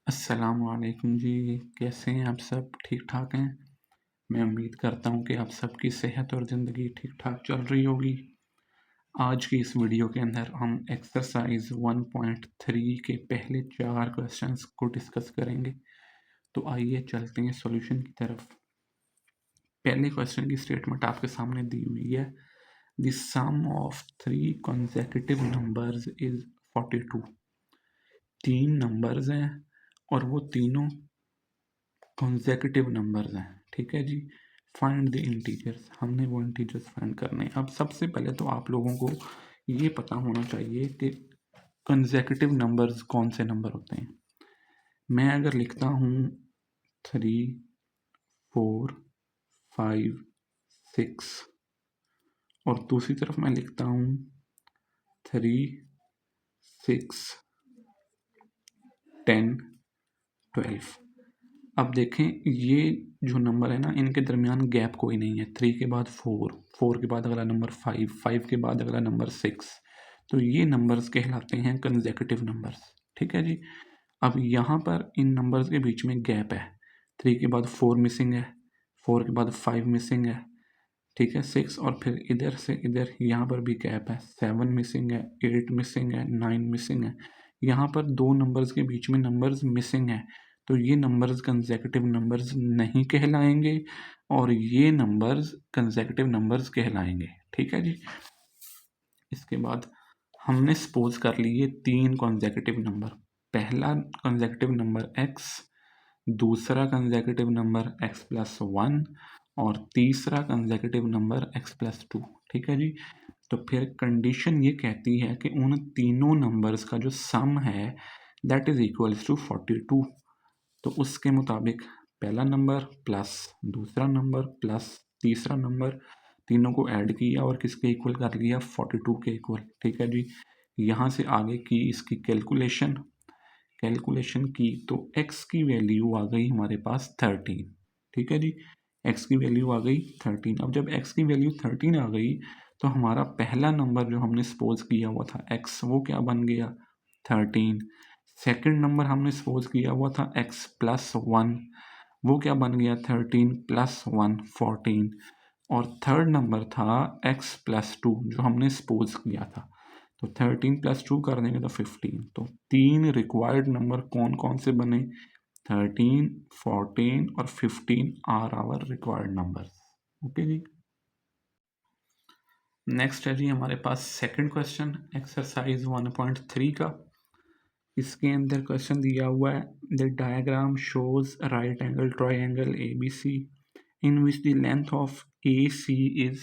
अस्सलामुअलैकुम जी। कैसे हैं आप सब? ठीक ठाक हैं? मैं उम्मीद करता हूँ कि आप सबकी सेहत और ज़िंदगी ठीक ठाक चल रही होगी। आज की इस वीडियो के अंदर हम एक्सरसाइज 1.3 के पहले 4 क्वेश्चंस को डिस्कस करेंगे। तो आइए चलते हैं सॉल्यूशन की तरफ। पहले क्वेश्चन की स्टेटमेंट आपके सामने दी हुई है। The sum of 3 consecutive numbers is 42। 3 numbers हैं और वो तीनों कॉन्जेक्यूटिव नंबर्स हैं। ठीक है जी। फाइंड द इंटीजर्स, हमने वो इंटीजर्स फाइंड करने हैं। अब सबसे पहले तो आप लोगों को ये पता होना चाहिए कि कॉन्जेक्यूटिव नंबर्स कौन से नंबर होते हैं। मैं अगर लिखता हूँ 3, 4, 5, 6 और दूसरी तरफ मैं लिखता हूँ 3, 6, 10, 12। अब देखें ये जो नंबर है ना, इनके दरमियान गैप कोई नहीं है। 3 के बाद 4, 4 के बाद अगला नंबर 5, 5 के बाद अगला नंबर 6। तो ये नंबर्स कहलाते हैं कंसेक्यूटिव नंबर्स। ठीक है जी। अब यहाँ पर इन नंबर्स के बीच में गैप है। 3 के बाद 4 मिसिंग है, 4 के बाद 5 मिसिंग है, ठीक है 6, और फिर इधर से इधर यहाँ पर भी गैप है। 7 मिसिंग है, 8 मिसिंग है, 9 मिसिंग है। यहाँ पर दो नंबर्स के बीच में नंबर्स मिसिंग है। तो ये नंबर्स कंसेक्यूटिव नंबर्स नहीं कहलाएंगे और ये नंबर्स कंसेक्यूटिव नंबर्स कहलाएंगे। ठीक है जी। इसके बाद हमने सपोज कर लिए 3 consecutive नंबर। पहला consecutive नंबर x, दूसरा consecutive नंबर x+1 और तीसरा consecutive नंबर x+2। ठीक है जी। तो फिर कंडीशन ये कहती है कि उन तीनों नंबर्स का जो सम है दैट इज इक्वल्स टू 42। तो उसके मुताबिक पहला नंबर प्लस दूसरा नंबर प्लस तीसरा नंबर, तीनों को ऐड किया और किसके इक्वल कर लिया? 42 के इक्वल। ठीक है जी। यहाँ से आगे की इसकी कैलकुलेशन की तो x की वैल्यू आ गई हमारे पास 13। ठीक है जी। x की वैल्यू आ गई 13। अब जब x की वैल्यू 13 आ गई तो हमारा पहला नंबर जो हमने सपोज किया हुआ था x, वो क्या बन गया? 13। सेकंड नंबर हमने सपोज किया हुआ था x+1, वो क्या बन गया? 13+1 14। और थर्ड नंबर था x+2 जो हमने सपोज किया था। तो 13+2 कर देंगे तो 15। तो 3 रिक्वायर्ड नंबर कौन कौन से बने? 13, 14 और 15 are our required number. Okay जी। नेक्स्ट है जी हमारे पास सेकंड क्वेश्चन एक्सरसाइज 1.3 का। इसके अंदर क्वेश्चन दिया हुआ है the diagram shows right angle triangle ABC in which the length of AC is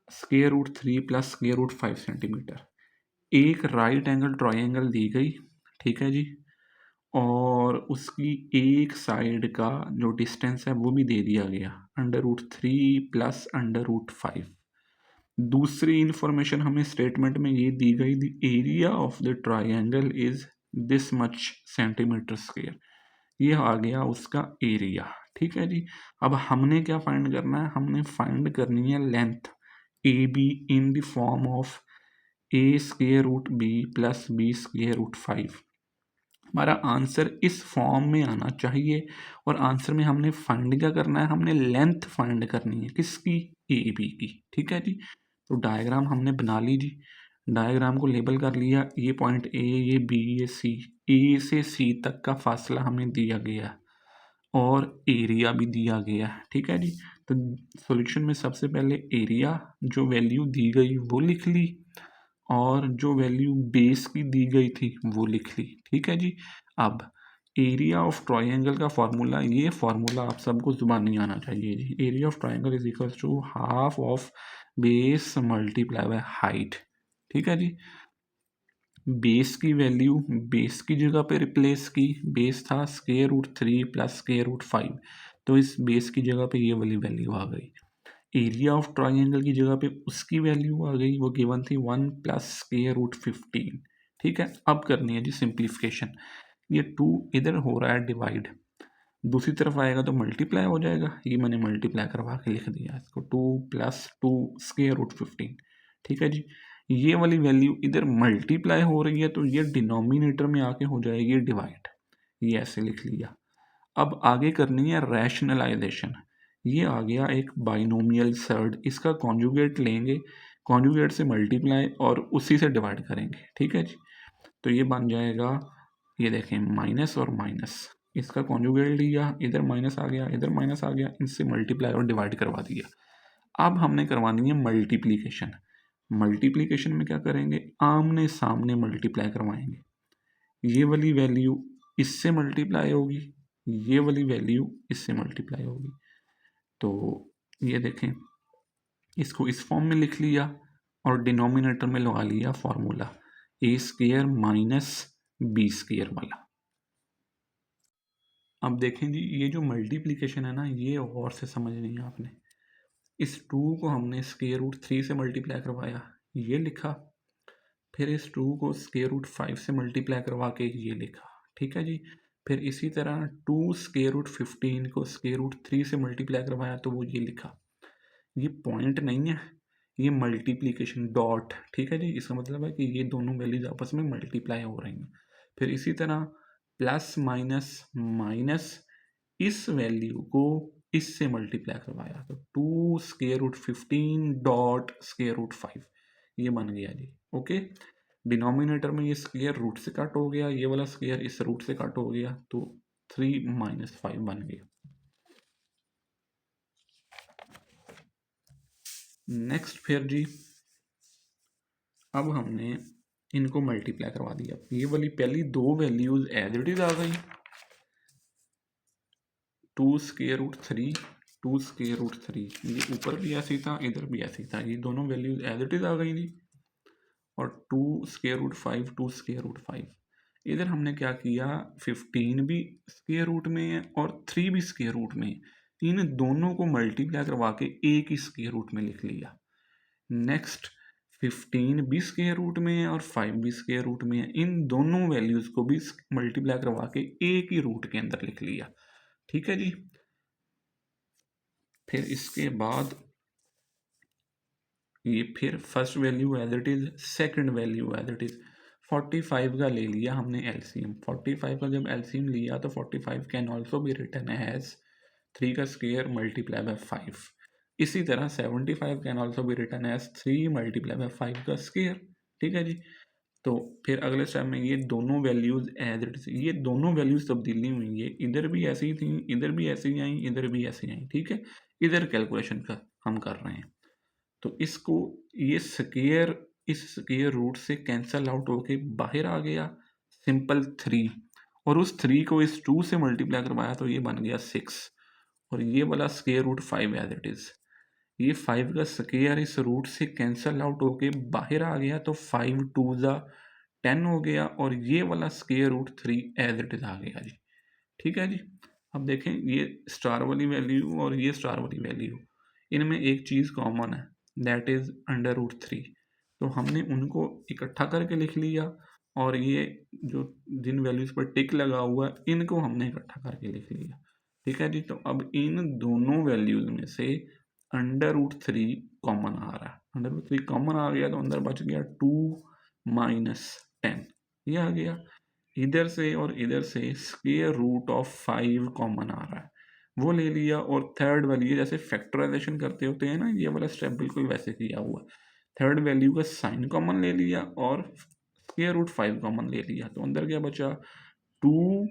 √3 + √5 centimetre. एक राइट एंगल ट्राइंगल दी गई, ठीक है जी, और उसकी एक साइड का जो डिस्टेंस है वो भी दे दिया गया √3 + √5। दूसरी इंफॉर्मेशन हमें स्टेटमेंट में ये दी गई the area of the triangle is this much centimetre square. ये आ गया उसका एरिया। ठीक है जी। अब हमने क्या फाइंड करना है? हमने फाइंड करनी है length AB in the form of A√B + B√5। हमारा आंसर इस फॉर्म में आना चाहिए और आंसर में हमने फाइंड क्या करना है? हमने लेंथ फाइंड करनी है किसकी? AB की। ठीक है जी। तो डायग्राम हमने बना ली जी। डायग्राम को लेबल कर लिया। ये पॉइंट A, ये B, ये C। A से C तक का फासला हमें दिया गया और एरिया भी दिया गया। ठीक है जी। तो सॉल्यूशन में सबसे पहले एरिया जो वैल्यू दी गई वो लिख ली और जो वैल्यू बेस की दी गई थी वो लिख ली। ठीक है जी। अब एरिया ऑफ ट्राइंगल का फार्मूला, ये फार्मूला आप सबको जुबानी आना चाहिए जी। Area of triangle is equal to half of base multiply by height. ठीक है जी। बेस की वैल्यू बेस की जगह पे रिप्लेस की। बेस था √3 + √5, तो इस बेस की जगह पे ये वाली वैल्यू आ गई। एरिया ऑफ ट्राइंगल की जगह पे उसकी वैल्यू आ गई, वो गिवन थी 1 + √15। ठीक है। अब करनी है जी सिंप्लीफिकेशन। ये 2 इधर हो रहा है डिवाइड, दूसरी तरफ आएगा तो मल्टीप्लाई हो जाएगा। ये मैंने मल्टीप्लाई करवा के लिख दिया इसको, 2 + 2 √15। ठीक है जी। ये वाली वैल्यू इधर मल्टीप्लाई हो रही है तो ये डिनोमिनेटर में आके हो जाएगी डिवाइड। ये ऐसे लिख लिया। अब आगे करनी है रैशनलाइजेशन। ये आ गया एक बाइनोमियल सर्ड, इसका कॉन्जुगेट लेंगे, कॉन्जुगेट से मल्टीप्लाई और उसी से डिवाइड करेंगे, ठीक है जी। तो ये बन जाएगा, ये देखें माइनस और माइनस, इसका कॉन्जुगेट लिया, इधर माइनस आ गया, इधर माइनस आ गया, इनसे मल्टीप्लाई और डिवाइड करवा दिया। अब हमने करवानी है मल्टीप्लिकेशन। मल्टीप्लिकेशन में क्या करेंगे, आमने सामने मल्टीप्लाई करवाएंगे। ये वाली वैल्यू इससे मल्टीप्लाई होगी, ये वाली वैल्यू इससे मल्टीप्लाई होगी। तो ये देखें, इसको इस फॉर्म में लिख लिया और डिनोमिनेटर में लगा लिया फॉर्मूला ए स्क्वायर माइनस बी स्क्वायर वाला। अब देखें जी, ये जो मल्टीप्लिकेशन है ना, ये और से समझनी है आपने। इस 2 को हमने स्क्वायर रूट 3 से मल्टीप्लाई करवाया, ये लिखा। फिर इस 2 को स्क्वायर रूट 5 से मल्टीप्लाई करवा के ये लिखा, ठीक है जी। फिर इसी तरह 2 स्क्वायर रूट 15 को स्क्वायर रूट 3 से मल्टीप्लाई करवाया तो वो ये लिखा। ये पॉइंट नहीं है, ये मल्टीप्लिकेशन डॉट, ठीक है जी। इसका मतलब है कि ये दोनों वैल्यूज आपस में मल्टीप्लाई हो रही हैं। फिर इसी तरह प्लस माइनस माइनस, इस वैल्यू को इससे मल्टीप्लाई करवाया तो 2 square root 15 dot square root 5, ये बन गया जी। ओके, डिनोमिनेटर में ये स्क्वायर रूट से कट हो गया, ये वाला स्क्वायर इस रूट से कट हो गया, तो 3 माइनस 5 बन गया। नेक्स्ट फिर जी, अब हमने इनको मल्टीप्लाई करवा दिया। ये वाली पहली दो वैल्यूज एज इट इज आ गई, 2 स्क्वायर रूट 3, 2 स्क्वायर रूट 3, ये ऊपर भी ऐसी था, इधर भी ऐसी था, ये दोनों वैल्यूज एज इट इज आ गई थी। और 2 स्क्वायर रूट 5, 2 स्क्वायर रूट 5, इधर हमने क्या किया, 15 भी स्क्वायर रूट में है और 3 भी स्क्वायर रूट में है, इन दोनों को मल्टीप्लाई करवा के एक ही स्क्वायर रूट में लिख लिया। नेक्स्ट 15 भी स्क्वायर रूट में है और 5 भी स्क्वायर रूट में है, इन दोनों वैल्यूज को भी मल्टीप्लाई करवा के एक ही रूट के अंदर लिख लिया, ठीक है जी। फिर इसके बाद ये फिर first value as it is, second value as it is, 45 का ले लिया हमने एलसीएम। 45 का जब एलसीएम लिया तो 45 can also be written as 3 का स्क्वायर मल्टीप्लाई बाय 5। इसी तरह 75 can also be written as 3 multiply by 5 का स्क्वायर, ठीक है जी। तो फिर अगले स्टेप में ये दोनों वैल्यूज एज इट इज, ये दोनों वैल्यूज तब्दीली हुई है, इधर भी ऐसी ही थी, इधर भी ऐसी ही आई, इधर भी ऐसी आई, ठीक है। इधर कैलकुलेशन का हम कर रहे हैं, तो इसको ये स्क्वायर इस स्क्वायर रूट से कैंसल आउट होके बाहर आ गया, सिंपल 3, और उस 3 को इस 2 से मल्टीप्लाई करवाया तो ये बन गया 6, और ये वाला square root 5 as it is, ये 5 का स्क्वायर इस रूट से कैंसल आउट होके बाहर आ गया तो 5 2 ज़ा 10 हो गया, और ये वाला square root 3 as it is आ गया जी, ठीक है जी। अब देखें, ये स्टार वाली वैल्यू और ये स्टार वाली वैल्यू, इनमें एक चीज़ कॉमन है, दैट इज अंडर रूट 3, तो हमने उनको इकट्ठा करके लिख लिया, और ये जो जिन वैल्यूज पर टिक लगा हुआ है इनको हमने इकट्ठा करके लिख लिया, ठीक है जी। तो अब इन दोनों वैल्यूज में से अंडर रूट 3 कॉमन आ रहा है, अंडर रूट 3 कॉमन आ गया तो अंदर बच गया 2 माइनस 10, ये आ गया। इधर से और इधर से स्क्वायर रूट ऑफ 5 कॉमन आ रहा है, वो ले लिया, और थर्ड वाली ये जैसे फैक्टराइजेशन करते होते हैं ना, ये वाला स्टेप बिल्कुल वैसे किया हुआ है। थर्ड वैल्यू का साइन कॉमन ले लिया और स्क्वायर रूट 5 कॉमन ले लिया, तो अंदर क्या बचा, 2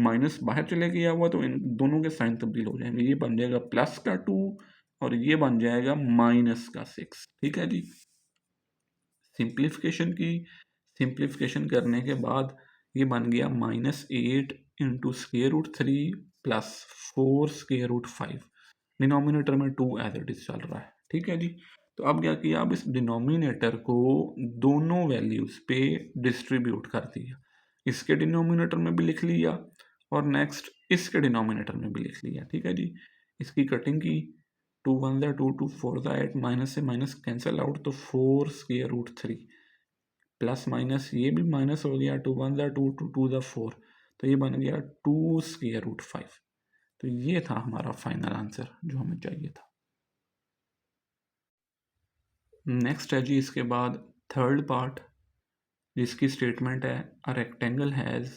माइनस बाहर चले गया हुआ तो इन दोनों के साइन तब्दील हो जाएंगे, ये बन जाएगा प्लस का 2 और ये बन जाएगा माइनस का 6, ठीक है जी। सिंप्लीफिकेशन की, सिंप्लीफिकेशन करने के बाद ये बन गया -8 into square root 3 plus 4 square root 5, denominator में 2 एज इट इज चल रहा है, ठीक है जी। तो अब क्या किया, अब इस डिनोमिनेटर को दोनों वैल्यूज पे डिस्ट्रीब्यूट कर दिया, इसके डिनोमिनेटर में भी लिख लिया और नेक्स्ट इसके डिनोमिनेटर में भी लिख लिया, ठीक है जी। इसकी कटिंग की, 2 1 ज़ा 2, 2 4 ज़ा 8, माइनस से माइनस कैंसिल आउट तो 4 स्क्वायर रूट 3 प्लस माइनस ये भी माइनस हो गया, 2 1 ज़ा 2, 2 2 ज़ा 4, तो ये बन गया 2 स्क्वायर रूट 5। तो ये था हमारा फाइनल आंसर जो हमें चाहिए था। नेक्स्ट है जी इसके बाद थर्ड पार्ट, जिसकी स्टेटमेंट है, a rectangle has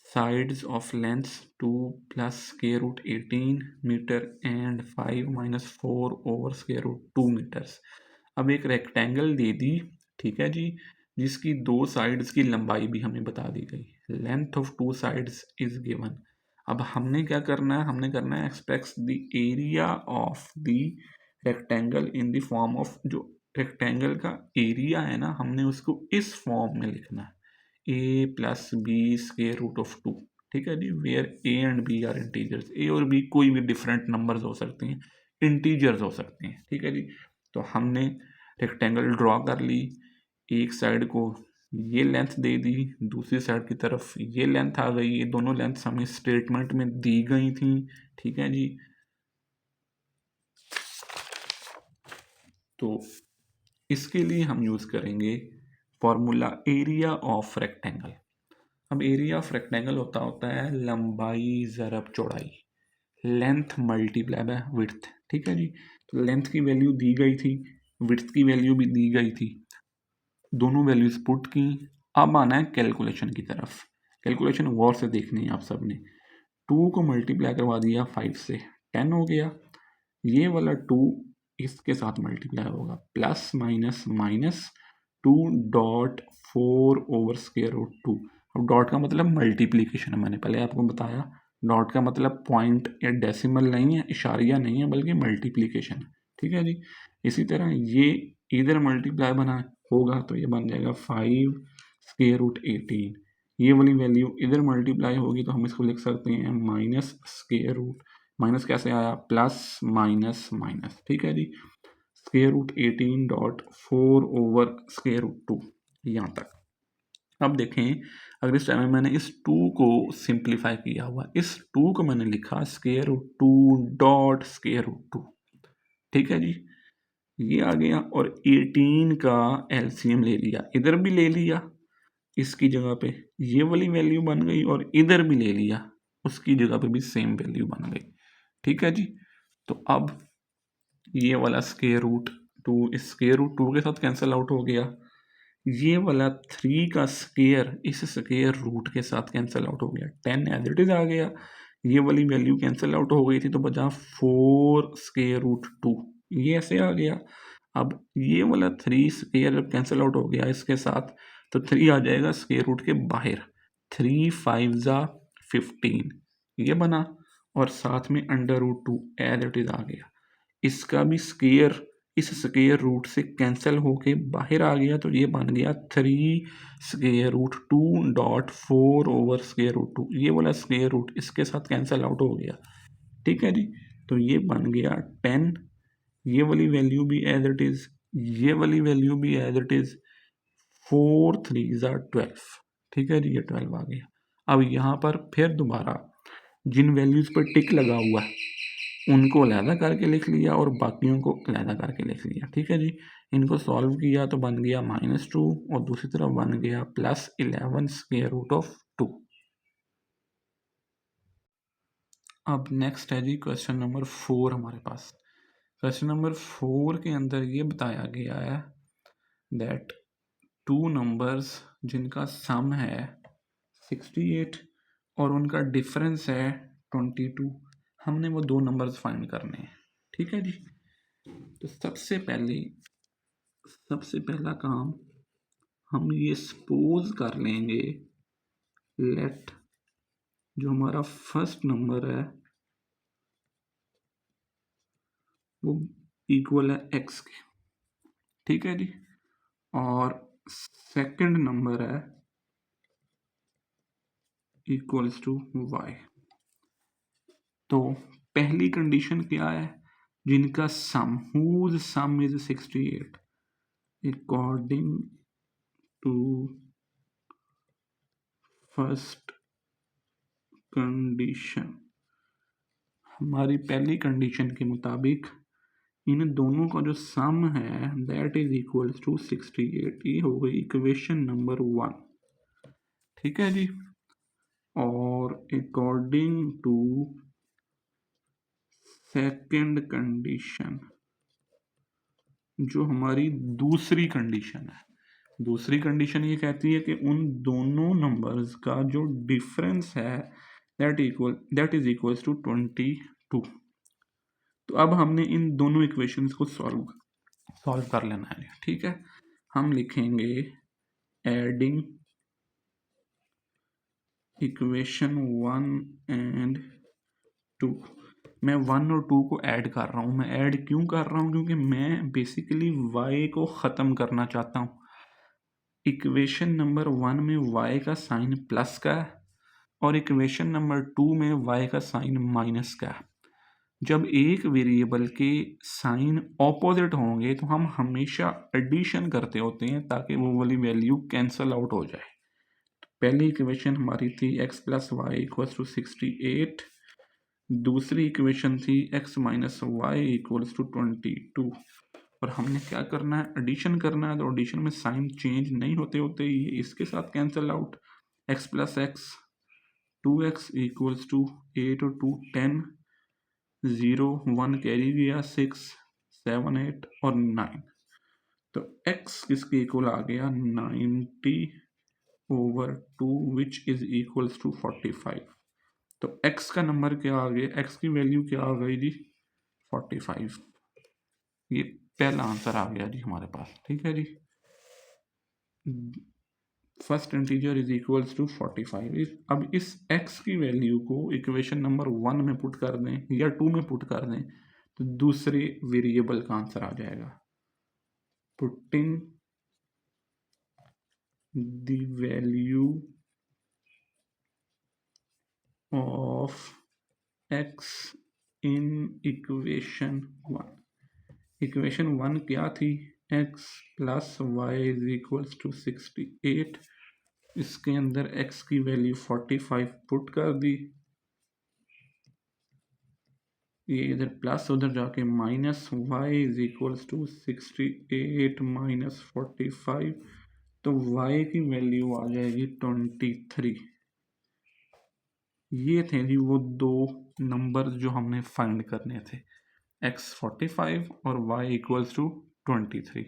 sides of length 2 plus square root 18 metre and 5 minus 4 over square root 2 metres. अब एक रेक्टेंगल दे दी, ठीक है जी, जिसकी दो साइड्स की लंबाई भी हमें बता दी गई, length of two sides is given. अब हमने क्या करना है, हमने करना है express the area of the rectangle in the form of, जो रेक्टेंगल का एरिया है ना, हमने उसको इस फॉर्म में लिखना है, A plus B square root of 2, ठीक है जी, where A and B are integers. A और बी कोई भी डिफरेंट नंबर्स हो सकते हैं, इंटीजर्स हो सकते हैं, ठीक है जी। तो हमने रेक्टेंगल ड्रॉ कर ली, एक साइड को ये लेंथ दे दी, दूसरी साइड की तरफ ये लेंथ आ गई, ये दोनों लेंथ हमें स्टेटमेंट में दी गई थी, ठीक है जी। तो इसके लिए हम यूज करेंगे फॉर्मूला एरिया ऑफ रेक्टेंगल। अब एरिया ऑफ रेक्टेंगल होता है लंबाई ज़रब चौड़ाई, लेंथ मल्टीप्लाई बाय विड्थ, ठीक है जी। तो लेंथ की वैल्यू दी गई थी, विड्थ की वैल्यू भी दी गई थी, दोनों वैल्यूज पुट की। अब आना है कैलकुलेशन की तरफ। कैलकुलेशन गौर से देखनी है आप सब ने। 2 को मल्टीप्लाई करवा दिया 5 से, 10 हो गया। ये वाला 2 इसके साथ मल्टीप्लाई होगा, plus minus minus 2 dot 4 over square root 2। अब डॉट का मतलब मल्टीप्लीकेशन है, मैंने पहले आपको बताया। डॉट का मतलब पॉइंट या डेसिमल नहीं है, इशारिया नहीं है, बल्कि मल्टीप्लीकेशन है, ठीक है जी। इसी तरह ये इधर मल्टीप्लाई बना होगा तो ये बन जाएगा 5 स्क्वायर रूट 18। ये वाली वैल्यू इधर मल्टीप्लाई होगी तो हम इसको लिख सकते हैं माइनस स्क्वायर रूट, माइनस कैसे आया, प्लस माइनस माइनस, ठीक है जी, square root 18.4 over square root 2, यहाँ तक। अब देखें, अगर इस टाइम में मैंने इस 2 को सिंप्लीफाई किया हुआ, इस 2 को मैंने लिखा square root 2 dot square root 2, ठीक है जी। ये आ गया और 18 का एलसीएम ले लिया, इधर भी ले लिया, इसकी जगह पे ये वाली वैल्यू बन गई, और इधर भी ले लिया, उसकी जगह पे भी सेम वैल्यू बन गई, ठीक है जी। तो अब ये वाला स्क्वायर रूट 2 इस स्क्वायर रूट 2 के साथ कैंसिल आउट हो गया, ये वाला 3 का स्क्वायर इस स्क्वायर रूट के साथ कैंसिल आउट हो गया, 10 एज इट इज आ गया। ये वाली वैल्यू कैंसिल आउट हो गई थी तो बचा 4 स्क्वायर रूट 2, ये ऐसे आ गया। अब ये वाला 3 स्क्वायर जब कैंसिल आउट हो गया इसके साथ, तो 3 आ जाएगा स्क्वायर रूट के बाहर, 3 5 जा 15, ये बना, और साथ में under root 2 as it is आ गया। इसका भी स्क्वायर इस स्क्वायर रूट से कैंसिल होके बाहर आ गया, तो ये बन गया 3 square root 2 dot 4 over square root 2। ये वाला स्क्वायर रूट इसके साथ कैंसिल आउट हो गया, ठीक है जी। तो ये बन गया 10, ये वाली वैल्यू भी एज इट इज, ये वाली वैल्यू भी एज इट इज, 4 3 ज़ा 12, ठीक है जी, ये 12 आ गया। अब यहाँ पर फिर दोबारा जिन वैल्यूज़ पर टिक लगा हुआ है उनको अलहदा करके लिख लिया और बाकियों को अलहदा करके लिख लिया, ठीक है जी। इनको सॉल्व किया तो बन गया -2, और दूसरी तरफ बन गया +11 स्क्वायर रूट ऑफ 2। अब नेक्स्ट है जी क्वेश्चन नंबर 4 हमारे पास। क्वेश्चन नंबर 4 के अंदर ये बताया गया है दैट 2 नंबर्स जिनका सम है 68 और उनका डिफरेंस है 22, हमने वो दो नंबर्स फाइंड करने हैं, ठीक है जी। तो सबसे पहला काम हम ये सपोज कर लेंगे, लेट जो हमारा फर्स्ट नंबर है वो इक्वल है x के, ठीक है जी, और सेकंड नंबर है इक्वल्स टू y। तो पहली कंडीशन क्या है, जिनका sum whose sum is 68, according to first condition, हमारी पहली कंडीशन के मुताबिक इन दोनों का जो सम है दैट इज इक्वल्स टू 68। ये हो गई इक्वेशन नंबर 1, ठीक है जी। और अकॉर्डिंग टू सेकंड कंडीशन, जो हमारी दूसरी कंडीशन है, दूसरी कंडीशन ये कहती है कि उन दोनों नंबर्स का जो डिफरेंस है दैट इज इक्वल्स टू 22। तो अब हमने इन दोनों इक्वेशंस को सॉल्व कर लेना है, ठीक है। हम लिखेंगे एडिंग इक्वेशन 1 एंड 2। मैं 1 और 2 को ऐड कर रहा हूँ। मैं ऐड क्यों कर रहा हूँ? क्योंकि मैं बेसिकली y को ख़त्म करना चाहता हूँ। इक्वेशन नंबर 1 में y का साइन प्लस का है और इक्वेशन नंबर 2 में y का साइन माइनस का है। जब एक वेरिएबल के साइन ऑपोजिट होंगे तो हम हमेशा एडिशन करते होते हैं ताकि वो वाली वैल्यू कैंसल आउट हो जाए। तो पहली इक्वेशन हमारी थी x plus y equals to 68। दूसरी इक्वेशन थी x minus y equals to 22। और हमने क्या करना है? एडिशन करना है। तो एडिशन में साइन चेंज नहीं होते होते ये इसके साथ cancel out. x plus x 2x equals to 8 और 2 10, 0 1 कैरी गया 6 7 8 और 9। तो x किसके इक्वल आ गया? 90 over 2 which is equals to 45। तो x का नंबर क्या आ गया? x की वैल्यू क्या आ गई जी? 45। ये पहला आंसर आ गया जी हमारे पास, ठीक है जी। First integer is equals to 45। अब इस x की वैल्यू को इक्वेशन नंबर 1 में पुट कर दें या 2 में पुट कर दें तो दूसरे वेरिएबल का आंसर आ जाएगा। Putting the value of x in equation 1। Equation 1 क्या थी? x plus y is equals to 68। इसके अंदर x की वैल्यू 45 पुट कर दी। ये इधर प्लस उधर जाके minus y is equals to 68 minus 45। तो y की वैल्यू आ जाएगी 23। ये थे जी वो दो नंबर जो हमने फाइंड करने थे, x 45 और y इक्वल्स टू 23।